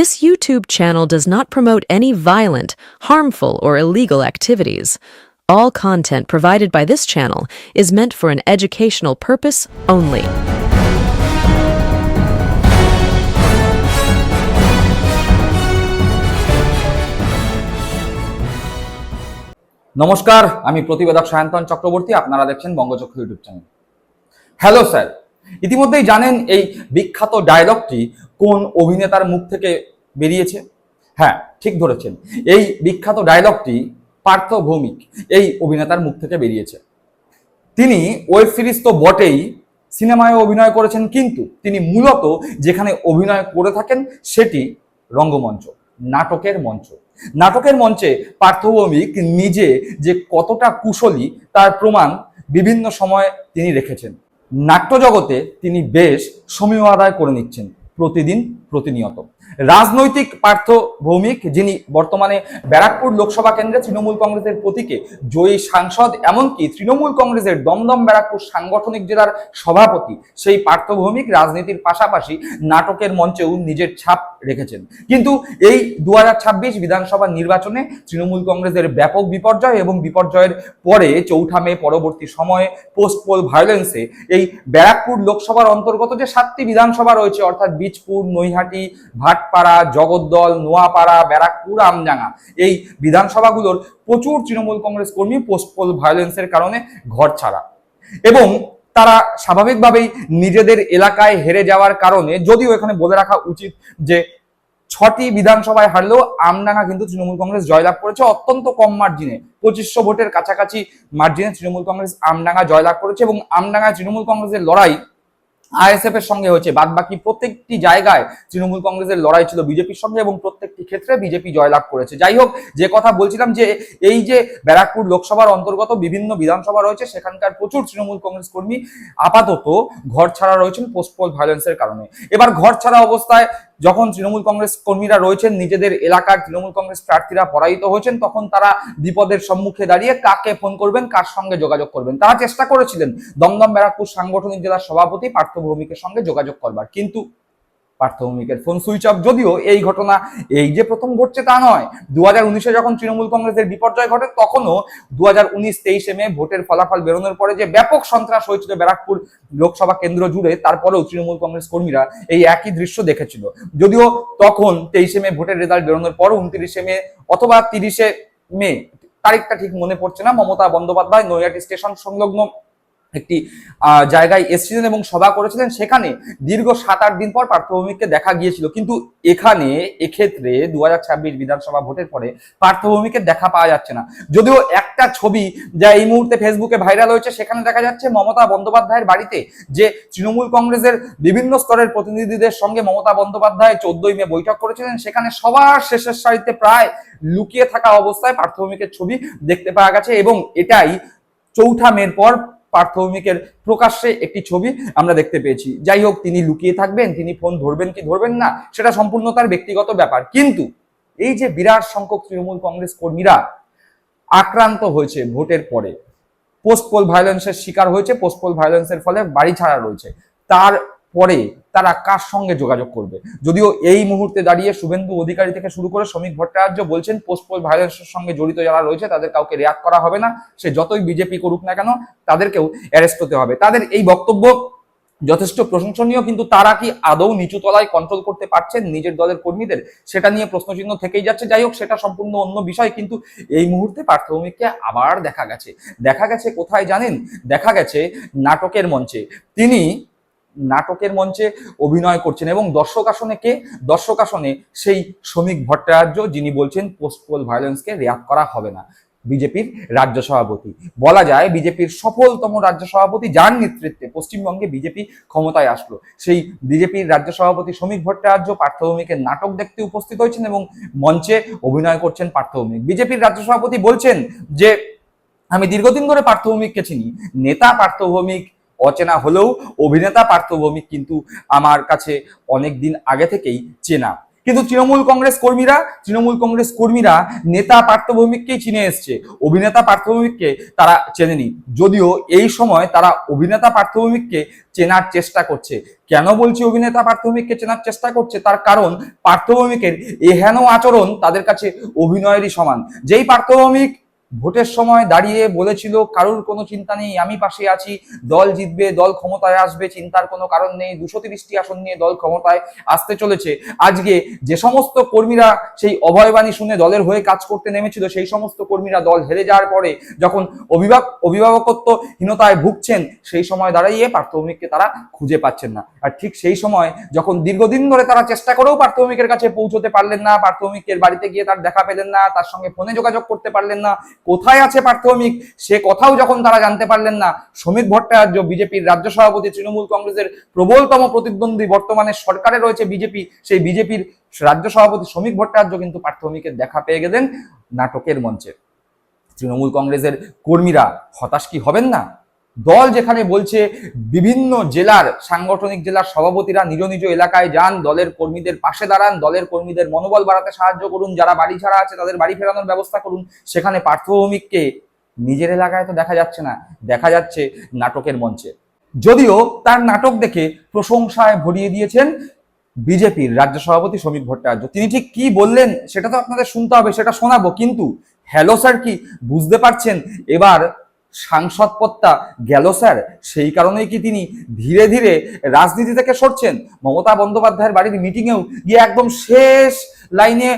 This YouTube channel does not promote any violent, harmful, or illegal activities. All content provided by this channel is meant for an educational purpose only. নমস্কার, আমি প্রতিবেদক সায়ন্তন চক্রবর্তী। আপনারা দেখছেন বঙ্গচক্র YouTube channel. Hello sir, ইতিমধ্যেই জানেন এই বিখ্যাত ডায়লগটি কোন অভিনেতার মুখ থেকে বেরিয়েছে? হ্যাঁ, ঠিক ধরেছেন, এই বিখ্যাত ডায়লগটি পার্থ ভৌমিক এই অভিনেতার মুখ থেকে বেরিয়েছে। তিনি ওয়েব সিরিজ তো বটেই, সিনেমায় অভিনয় করেছেন, কিন্তু তিনি মূলত যেখানে অভিনয় করে থাকেন সেটি রঙ্গমঞ্চ, নাটকের মঞ্চ। নাটকের মঞ্চে পার্থ ভৌমিক নিজে যে কতটা কুশলী তার প্রমাণ বিভিন্ন সময়ে তিনি রেখেছেন। নাট্যজগতে তিনি বেশ সমীহ আদায় করে নিচ্ছেন প্রতিদিন প্রতিনিয়ত। রাজনৈতিক পার্থ ভৌমিক, যিনি বর্তমানে ব্যারাকপুর লোকসভা কেন্দ্রে তৃণমূল কংগ্রেসের প্রতীকে জয়ী সাংসদ, এমনকি তৃণমূল কংগ্রেসের দমদম ব্যারাকপুর সাংগঠনিক জেলার সভাপতি, সেই পার্থ ভৌমিক রাজনীতির পাশাপাশি নাটকের মঞ্চেও নিজের ছাপ রেখেছেন। কিন্তু এই 2026 বিধানসভা নির্বাচনে তৃণমূল কংগ্রেসের ব্যাপক বিপর্যয় এবং বিপর্যয়ের পরে 4 মে পরবর্তী সময়ে পোস্ট পোল ভায়োলেন্সে এই ব্যারাকপুর লোকসভার অন্তর্গত যে 7টি বিধানসভা রয়েছে, অর্থাৎ বীজপুর, নৈহাটি, ভাটপাড়া, জগদ্দল, নোয়াপাড়া, ব্যারাকপুর, আমডাঙ্গা, এই বিধানসভাগুলোর প্রচুর তৃণমূল কংগ্রেস কর্মী পোস্ট পোল ভায়োলেন্সের কারণে ঘর ছাড়া, এবং তারা স্বাভাবিকভাবেই নিজেদের এলাকায় হেরে যাওয়ার কারণে, যদিও এখানে বলে রাখা উচিত যে 6টি বিধানসভায় হারলেও আমডাঙ্গা কিন্তু তৃণমূল কংগ্রেস জয়লাভ করেছে অত্যন্ত কম মার্জিনে, 2500 ভোটের কাছাকাছি মার্জিনে তৃণমূল কংগ্রেস আমডাঙ্গা জয়লাভ করেছে। এবং আমডাঙ্গায় তৃণমূল কংগ্রেসের লড়াই আইএসএফ এর সঙ্গে হয়েছে, বাদ বাকি প্রত্যেকটি জায়গায় তৃণমূল কংগ্রেসের লড়াই ছিল বিজেপির সঙ্গে, এবং প্রত্যেকটি ক্ষেত্রে বিজেপি জয়লাভ করেছে। যাই হোক, যে কথা বলছিলাম যে এই যে ব্যারাকপুর লোকসভার অন্তর্গত বিভিন্ন বিধানসভা রয়েছে, সেখানকার প্রচুর তৃণমূল কংগ্রেস কর্মী আপাতত ঘর ছাড়া রয়েছেন পোস্ট পোল ভায়োলেন্সের কারণে। এবার ঘর ছাড়া অবস্থায় যখন তৃণমূল কংগ্রেস কর্মীরা রয়েছেন, নিজেদের এলাকার তৃণমূল কংগ্রেস প্রার্থীরা পরাজিত হয়েছেন, তখন তারা বিপদের সম্মুখে দাঁড়িয়ে কাকে ফোন করবেন, কার সঙ্গে যোগাযোগ করবেন। তারা চেষ্টা করেছিলেন দমদম ব্যারাকপুর সাংগঠনিক জেলার সভাপতি পার্থ ভৌমিকের সঙ্গে যোগাযোগ করবার, কিন্তু পার্থ ভৌমিকের ফোন সুইচ অফ। যদিও এই ঘটনা এই যে প্রথম ঘটছে তা নয়, 2019-এ যখন তৃণমূল কংগ্রেসের বিপর্যয় ঘটে, তখনও 2019-23 মে ভোটের ফলাফল বেরোনোর পরে যে ব্যাপক সন্ত্রাস হয়েছিল ব্যারাকপুর লোকসভা কেন্দ্র জুড়ে, তারপরেও তৃণমূল কংগ্রেস কর্মীরা এই একই দৃশ্য দেখেছিল। যদিও তখন 23 মে ভোটের রেজাল্ট বেরোনোর পর 29 মে অথবা 30 মে, তারিখটা ঠিক মনে পড়ছে না, মমতা বন্দ্যোপাধ্যায় নৈহাটি স্টেশন সংলগ্ন একটি জায়গায় এসেছিলেন এবং সভা করেছিলেন। সেখানে দীর্ঘ 7-8 দিন পর পার্থ ভৌমিককে দেখা গিয়েছিল। কিন্তু এক্ষেত্রে 2026 বিধানসভা ভোটের পরে পার্থ ভৌমিকের দেখা পাওয়া যাচ্ছে না। যদিও একটা ছবি যা এই মুহূর্তে ফেসবুকে ভাইরাল হয়েছে, সেখানে দেখা যাচ্ছে মমতা বন্দ্যোপাধ্যায়ের বাড়িতে যে তৃণমূল কংগ্রেসের বিভিন্ন স্তরের প্রতিনিধিদের সঙ্গে মমতা বন্দ্যোপাধ্যায় 14 মে বৈঠক করেছিলেন। সেখানে সবার শেষের সারিতে প্রায় লুকিয়ে থাকা অবস্থায় পার্থ ভৌমিকের ছবি দেখতে পাওয়া গেছে, এবং এটাই 4 মের পর পার্থ ভৌমিকের প্রকাশ্যে একটি ছবি আমরা দেখতে পেয়েছি। যাই হোক, তিনি লুকিয়ে থাকবেন, তিনি ফোন ধরবেন কি ধরবেন না, সেটা সম্পূর্ণ তার ব্যক্তিগত ব্যাপার। কিন্তু এই যে বিরাট সংখ্যক তৃণমূল কংগ্রেস কর্মীরা আক্রান্ত হয়েছে ভোটের পরে, পোস্ট পোল ভায়োলেন্সের শিকার হয়েছে, পোস্ট পোল ভায়োলেন্সের ফলে বাড়ি ছাড়া রয়েছে, তারপরে তারা কার সঙ্গে যোগাযোগ করবে? যদিও এই মুহূর্তে দাঁড়িয়ে শুভেন্দু অধিকারী থেকে শুরু করে শ্রমিক ভট্টাচার্য বলছেন পোস্ট পোল ভায়োলেন্সের সঙ্গে জড়িত যারা রয়েছে তাদের কাউকে রেয়াত করা হবে না, সে যতই বিজেপি করুক না কেন তাদেরকেও অ্যারেস্ট হতে হবে। তাদের এই বক্তব্য যথেষ্ট প্রশংসনীয়, কিন্তু তারা কি আদৌ নিচু তলায় কন্ট্রোল করতে পারছেন নিজের দলের কর্মীদের? সেটা নিয়ে প্রশ্নচিহ্ন থেকেই যাচ্ছে। যাই হোক, সেটা সম্পূর্ণ অন্য বিষয়। কিন্তু এই মুহূর্তে পার্থ ভৌমিককে আবার দেখা গেছে কোথায় জানেন? দেখা গেছে নাটকের মঞ্চে। তিনি নাটকের মঞ্চে অভিনয় করছেন, এবং দর্শক আসনে সেই শ্রমিক ভট্টাচার্য, যিনি বলছেন পোস্ট পোল ভায়োলেন্সকে রেয়াত করা হবে না। বিজেপির রাজ্য সভাপতি, বলা যায় বিজেপির সফলতম রাজ্য সভাপতি, যার নেতৃত্বে পশ্চিমবঙ্গে বিজেপি ক্ষমতায় আসলো, সেই বিজেপির রাজ্য সভাপতি শ্রমিক ভট্টাচার্য পার্থ ভৌমিকের নাটক দেখতে উপস্থিত হয়েছেন এবং মঞ্চে অভিনয় করছেন পার্থ ভৌমিক। বিজেপির রাজ্য সভাপতি বলছেন যে আমি দীর্ঘদিন ধরে পার্থ ভৌমিককে চিনি, নেতা পার্থ ভৌমিক অচেনা হলেও অভিনেতা পার্থ ভৌমিক কিন্তু আমার কাছে অনেক দিন আগে থেকেই চেনা। কিন্তু তৃণমূল কংগ্রেস কর্মীরা নেতা পার্থ ভৌমিককেই চিনে এসছে, অভিনেতা পার্থ ভৌমিককে তারা চেনেনি। যদিও এই সময় তারা অভিনেতা পার্থ ভৌমিককে চেনার চেষ্টা করছে। কেন বলছি অভিনেতা পার্থ ভৌমিককে চেনার চেষ্টা করছে? তার কারণ পার্থ ভৌমিকের এহেন আচরণ তাদের কাছে অভিনয়েরই সমান। যেই পার্থ ভৌমিক ভোটের সময় দাঁড়িয়ে বলেছিল কারোর কোনো চিন্তা নেই, আমি পাশে আছি, দল জিতবে, দল ক্ষমতায় আসবে, চিন্তার কোনো কারণ নেই, 230টি আসন নিয়ে দল ক্ষমতায় আসতে চলেছে। আজকে যে সমস্ত কর্মীরা সেই অভয়বাণী শুনে দলের হয়ে কাজ করতে নেমেছিল, সেই সমস্ত কর্মীরা দল হেরে যাওয়ার পরে যখন অভিভাবকত্বহীনতায় ভুগছেন, সেই সময় দাঁড়িয়ে পার্থ ভৌমিককে তারা খুঁজে পাচ্ছেন না। আর ঠিক সেই সময় যখন দীর্ঘদিন ধরে তারা চেষ্টা করেও পার্থ ভৌমিকের কাছে পৌঁছতে পারলেন না, পার্থ ভৌমিকের বাড়িতে গিয়ে তার দেখা পেলেন না, তার সঙ্গে ফোনে যোগাযোগ করতে পারলেন না, কোথায় আছে পার্থ ভৌমিক সে কথাও যখন তারা জানতে পারলেন না, শ্রমিক ভট্টাচার্য, বিজেপির রাজ্য সভাপতি, তৃণমূল কংগ্রেসের প্রবলতম প্রতিদ্বন্দ্বী, বর্তমানে সরকারে রয়েছে বিজেপি, সেই বিজেপির রাজ্য সভাপতি শ্রমিক ভট্টাচার্য কিন্তু পার্থ ভৌমিকের দেখা পেয়ে গেলেন নাটকের মঞ্চে। তৃণমূল কংগ্রেসের কর্মীরা হতাশ কি হবেন না? দল যেখানে বলছে বিভিন্ন জেলার সাংগঠনিক জেলার সভাপতিরা নিজ নিজ এলাকায় যান, দলের কর্মীদের পাশে দাঁড়ান, দলের কর্মীদের মনোবল বাড়াতে সাহায্য করুন, যারা বাড়ি ছাড়া আছে তাদের বাড়ি ফেরানোর ব্যবস্থা করুন, সেখানে পার্থ ভৌমিককে নিজের এলাকায় তো দেখা যাচ্ছে না, দেখা যাচ্ছে নাটকের মঞ্চে। যদিও তার নাটক দেখে প্রশংসায় ভরিয়ে দিয়েছেন বিজেপির রাজ্য সভাপতি শ্রমিক ভট্টাচার্য। তিনি ঠিক কি বললেন সেটা তো আপনাদের শুনতে হবে, সেটা শোনাবো, কিন্তু হ্যালো স্যার কি বুঝতে পারছেন এবার সাংসদ পদটা গেল স্যার? সেই কারণেই কি তিনি ধীরে ধীরে রাজনীতি থেকে সরছেন? মমতা বন্দ্যোপাধ্যায়ের বাড়ির মিটিংয়েও গিয়ে একদম শেষ লাইনে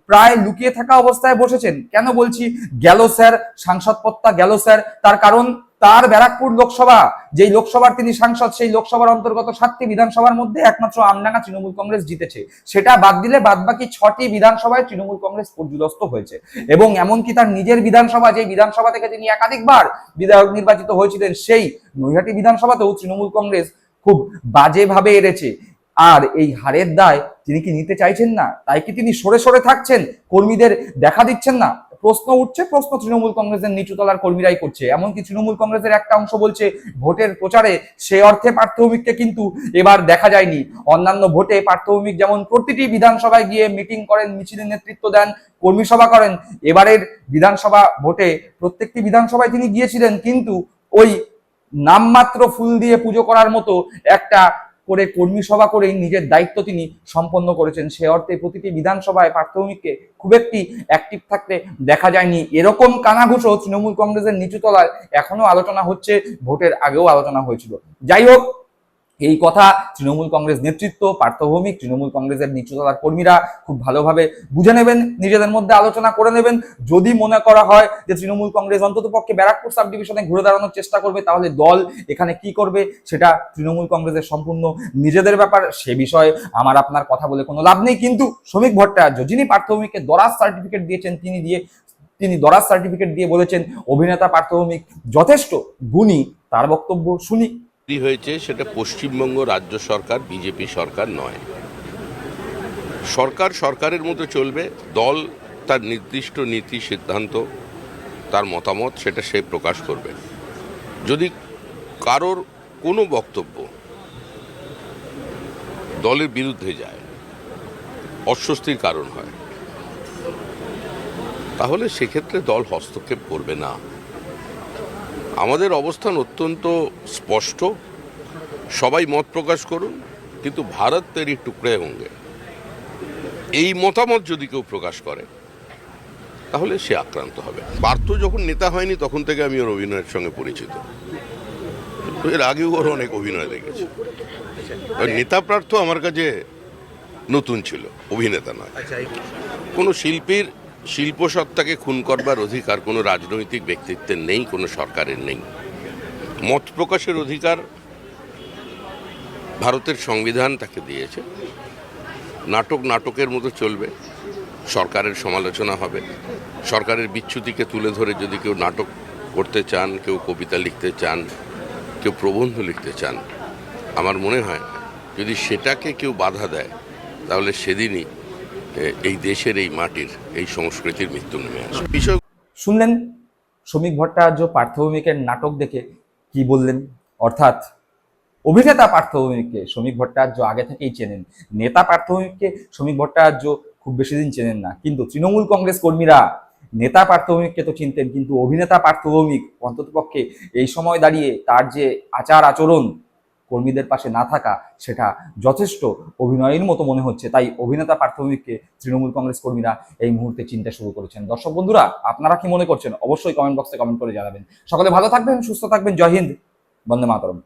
প্রায় লুকিয়ে থাকা অবস্থায় বসেছেন। কেন বলছি গেল স্যার, সাংসদ পদটা গেল স্যার? তার কারণ তার ব্যারাকপুর লোকসভা, যেই লোকসভার তিনি সাংসদ, সেই লোকসভার অন্তর্গত 7টি বিধানসভার মধ্যে একমাত্র আমডাঙ্গা তৃণমূল কংগ্রেস জিতেছে। সেটা বাদ দিলে বাদবাকি 6টি বিধানসভায় তৃণমূল কংগ্রেস পর্যুদস্ত হয়েছে। এবং এমনকি তার নিজের বিধানসভা, যে বিধানসভা থেকে তিনি একাধিকবার বিধায়ক নির্বাচিত হয়েছিলেন, সেই নৈহাটি বিধানসভাতেও তৃণমূল কংগ্রেস খুব বাজেভাবে এড়েছে। আর এই হারের দায় তিনি কি নিতে চাইছেন না? তাই কি তিনি সরে সরে থাকছেন, কর্মীদের দেখা দিচ্ছেন না? প্রশ্ন উঠছে, প্রশ্ন তৃণমূল কংগ্রেসের নিচুতলার কর্মীরাই করছে। এমনকি তৃণমূল কংগ্রেসের একটা অংশ বলছে ভোটের প্রচারে সে অর্থে পার্থ ভৌমিককে কিন্তু এবার দেখা যায়নি। অন্যান্য ভোটে পার্থ ভৌমিক যেমন প্রতিটি বিধানসভায় গিয়ে মিটিং করেন, মিছিলের নেতৃত্ব দেন, কর্মী সভা করেন, এবারের বিধানসভা ভোটে প্রত্যেকটি বিধানসভায় তিনি গিয়েছিলেন, কিন্তু ওই নামমাত্র ফুল দিয়ে পুজো করার মতো একটা করে কর্মী সভা করেই নিজের দায়িত্ব তিনি সম্পন্ন করেছেন। সে অর্থে প্রতিটি বিধানসভায় পার্থ ভৌমিককে খুব একটি অ্যাক্টিভ থাকতে দেখা যায়নি। এরকম কানাঘুষো তৃণমূল কংগ্রেসের নিচুতলায় এখনো আলোচনা হচ্ছে, ভোটের আগেও আলোচনা হয়েছিল। যাই হোক, এই কথা তৃণমূল কংগ্রেস নেতৃত্ব, পার্থ ভৌমিক, তৃণমূল কংগ্রেসের নিচুতলার কর্মীরা খুব ভালোভাবে বুঝে নেবেন, নিজেদের মধ্যে আলোচনা করে নেবেন। যদি মনে করা হয় যে তৃণমূল কংগ্রেস অন্ততপক্ষে ব্যারাকপুর সাব ডিভিশনে ঘুরে দাঁড়ানোর চেষ্টা করবে, তাহলে দল এখানে কি করবে সেটা তৃণমূল কংগ্রেসের সম্পূর্ণ নিজেদের ব্যাপার, সে বিষয়ে আমার আপনার কথা বলে কোনো লাভ নেই। কিন্তু শ্রমিক ভট্টাচার্য, যিনি পার্থ ভৌমিককে দরাজ সার্টিফিকেট দিয়েছেন, তিনি দরাজ সার্টিফিকেট দিয়ে বলেছেন অভিনেতা পার্থ ভৌমিক যথেষ্ট গুণী। তার বক্তব্য শুনি। হয়েছে সেটা পশ্চিমবঙ্গ রাজ্য সরকার, বিজেপি সরকার নয়। সরকার সরকারের মতো চলবে, দল তার নির্দিষ্ট নীতি সিদ্ধান্ত, তার মতামত সেটা সে প্রকাশ করবে। যদি কারোর কোনো বক্তব্য দলের বিরুদ্ধে যায়, অস্বস্তির কারণ হয়, তাহলে সেক্ষেত্রে দল হস্তক্ষেপ করবে না। আমাদের অবস্থান অত্যন্ত স্পষ্ট, সবাই মত প্রকাশ করুন, কিন্তু ভারত তেরি টুকরে হোঙ্গে এই মতামত যদি কেউ প্রকাশ করে তাহলে সে আক্রান্ত হবে। পার্থ যখন নেতা হয়নি তখন থেকে আমি ওর অভিনয়ের সঙ্গে পরিচিত, এর আগেও ওর অনেক অভিনয় দেখেছি। নেতা পার্থ আমার কাছে নতুন ছিল, অভিনেতা নয়। কোনো শিল্পীর শিল্পসত্তাকে খুন করবার অধিকার কোনো রাজনৈতিক ব্যক্তিত্বের নেই, কোনো সরকারের নেই। মত প্রকাশের অধিকার ভারতের সংবিধান তাকে দিয়েছে। নাটকের মতো চলবে, সরকারের সমালোচনা হবে, সরকারের বিচ্যুতিকে তুলে ধরে যদি কেউ নাটক করতে চান, কেউ কবিতা লিখতে চান, কেউ প্রবন্ধ লিখতে চান, আমার মনে হয় যদি সেটাকে কেউ বাধা দেয় তাহলে সেদিনই এই দেশের, এই মাটির, এই সংস্কৃতির মৃত্যু নেমে আসে। বিষয় শুনলেন শ্রমিক ভট্টাচার্য পার্থ ভৌমিকের নাটক দেখে কি বললেন, অর্থাৎ অভিনেতা পার্থ ভৌমিককে শ্রমিক ভট্টাচার্য আগে থেকেই চেনেন, নেতা পার্থ ভৌমিককে শ্রমিক ভট্টাচার্য খুব বেশি দিন চেনেন না, কিন্তু তৃণমূল কংগ্রেস কর্মীরা নেতা পার্থ ভৌমিককে তো চিনতেন, কিন্তু অভিনেতা পার্থ ভৌমিক অন্ততপক্ষে এই সময় দাঁড়িয়ে তার যে আচার আচরণ, কর্মীদের পাশে না থাকা, সেটা যথেষ্ট অভিনয়ের মতো মনে হচ্ছে। তাই অভিনেতা পার্থ ভৌমিককে তৃণমূল কংগ্রেস কর্মীরা এই মুহূর্তে চিনতে শুরু করেছেন। দর্শক বন্ধুরা, আপনারা কি মনে করছেন অবশ্যই কমেন্ট বক্সে কমেন্ট করে জানাবেন। সকলে ভালো থাকবেন, সুস্থ থাকবেন। জয় হিন্দ, বন্দে মাতরম।